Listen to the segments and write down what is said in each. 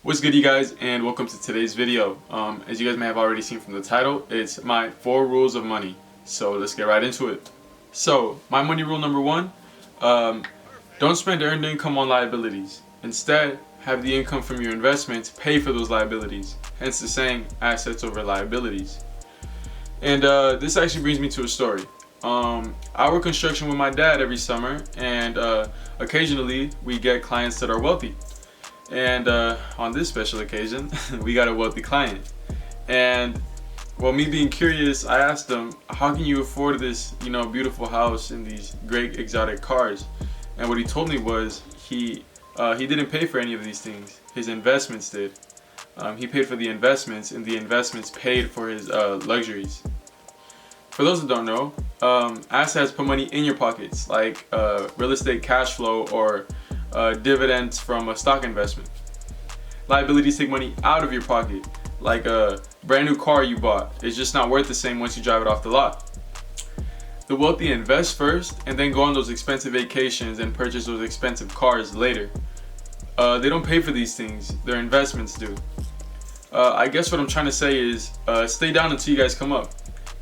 What's good, you guys, and welcome to today's video. As you guys may have already seen from the title, it's my 4 rules of money. So let's get right into it. So my money rule number 1, don't spend earned income on liabilities. Instead, have the income from your investments pay for those liabilities. Hence the saying, assets over liabilities. And this actually brings me to a story. I work construction with my dad every summer, and occasionally we get clients that are wealthy. And on this special occasion, we got a wealthy client. And well, me being curious, I asked him, how can you afford this, beautiful house and these great exotic cars? And what he told me was he didn't pay for any of these things. His investments did. He paid for the investments, and the investments paid for his luxuries. For those that don't know, assets put money in your pockets, like real estate cash flow or dividends from a stock investment. Liabilities take money out of your pocket, like a brand new car you bought. It's just not worth the same once you drive it off the lot. The wealthy invest first and then go on those expensive vacations and purchase those expensive cars later. They don't pay for these things, their investments do. I guess what I'm trying to say is stay down until you guys come up.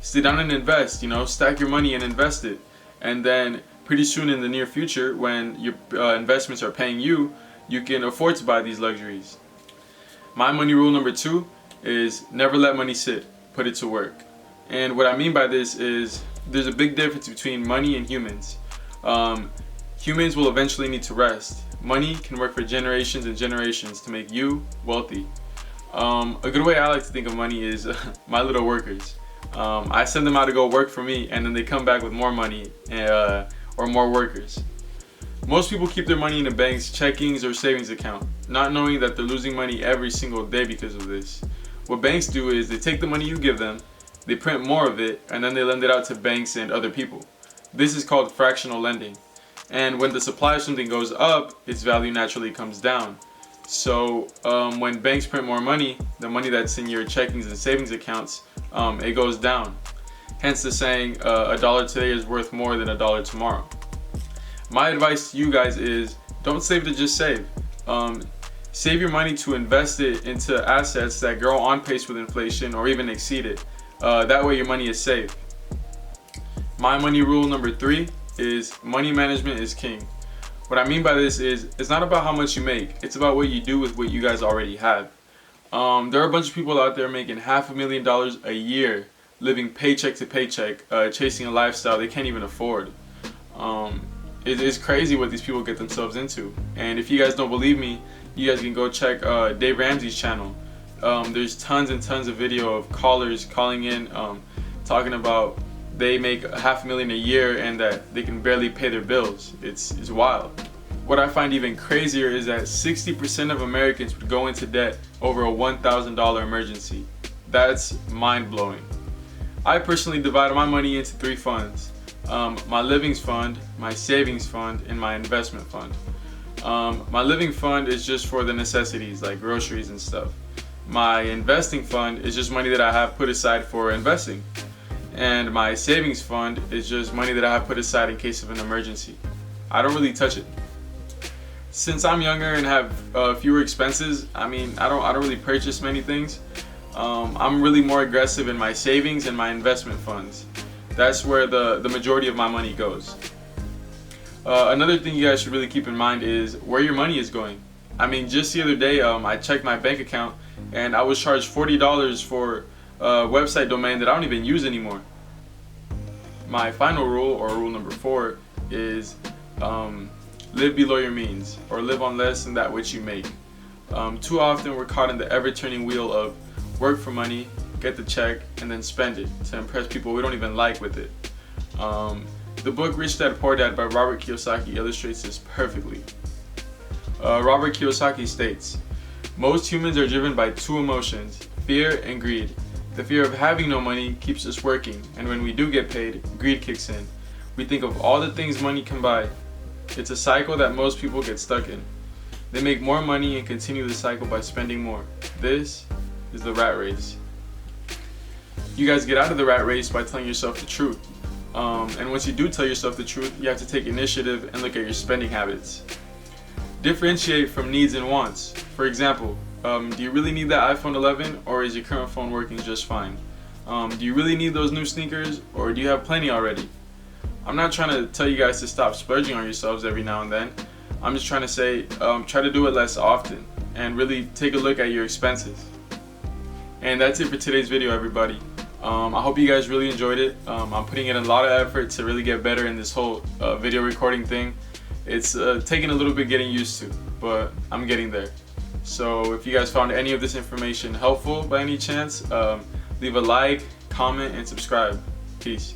Stay down and invest, stack your money and invest it. And then pretty soon in the near future, when your investments are paying you, you can afford to buy these luxuries. My money rule number 2 is never let money sit, put it to work. And what I mean by this is there's a big difference between money and humans. Humans will eventually need to rest. Money can work for generations and generations to make you wealthy. A good way I like to think of money is my little workers. I send them out to go work for me, and then they come back with more money or more workers. Most people keep their money in a bank's checkings or savings account, not knowing that they're losing money every single day because of this. What banks do is they take the money you give them, they print more of it, and then they lend it out to banks and other people. This is called fractional lending. And when the supply of something goes up, its value naturally comes down. So when banks print more money, the money that's in your checkings and savings accounts, it goes down. Hence the saying, a dollar today is worth more than a dollar tomorrow. My advice to you guys is don't save to just save. Save your money to invest it into assets that grow on pace with inflation or even exceed it. That way your money is safe. My money rule number 3 is money management is king. What I mean by this is it's not about how much you make, it's about what you do with what you guys already have. There are a bunch of people out there making $500,000 a year, living paycheck to paycheck, chasing a lifestyle they can't even afford. It's crazy what these people get themselves into. And if you guys don't believe me, you guys can go check Dave Ramsey's channel. There's tons and tons of video of callers calling in, talking about they make $500,000 a year and that they can barely pay their bills. It's wild. What I find even crazier is that 60% of Americans would go into debt over a $1,000 emergency. That's mind-blowing. I personally divide my money into 3 funds. My livings fund, my savings fund, and my investment fund. My living fund is just for the necessities like groceries and stuff. My investing fund is just money that I have put aside for investing. And my savings fund is just money that I have put aside in case of an emergency. I don't really touch it. Since I'm younger and have fewer expenses, I don't really purchase many things. I'm really more aggressive in my savings and my investment funds. That's where the majority of my money goes. Another thing you guys should really keep in mind is where your money is going. Just the other day, I checked my bank account and I was charged $40 for a website domain that I don't even use anymore. My final rule, or rule number 4, is live below your means, or live on less than that which you make. Too often we're caught in the ever-turning wheel of work for money, get the check, and then spend it to impress people we don't even like with it. The book Rich Dad Poor Dad by Robert Kiyosaki illustrates this perfectly. Robert Kiyosaki states, most humans are driven by 2 emotions, fear and greed. The fear of having no money keeps us working, and when we do get paid, greed kicks in. We think of all the things money can buy. It's a cycle that most people get stuck in. They make more money and continue the cycle by spending more. This is the rat race. You guys get out of the rat race by telling yourself the truth. And once you do tell yourself the truth, you have to take initiative and look at your spending habits. Differentiate from needs and wants. For example, Do you really need that iPhone 11, or is your current phone working just fine? Do you really need those new sneakers, or do you have plenty already? I'm not trying to tell you guys to stop splurging on yourselves every now and then. I'm just trying to say, try to do it less often and really take a look at your expenses. And that's it for today's video, everybody. I hope you guys really enjoyed it. I'm putting in a lot of effort to really get better in this whole video recording thing. It's taking a little bit getting used to, but I'm getting there. So if you guys found any of this information helpful by any chance, leave a like, comment, and subscribe. Peace.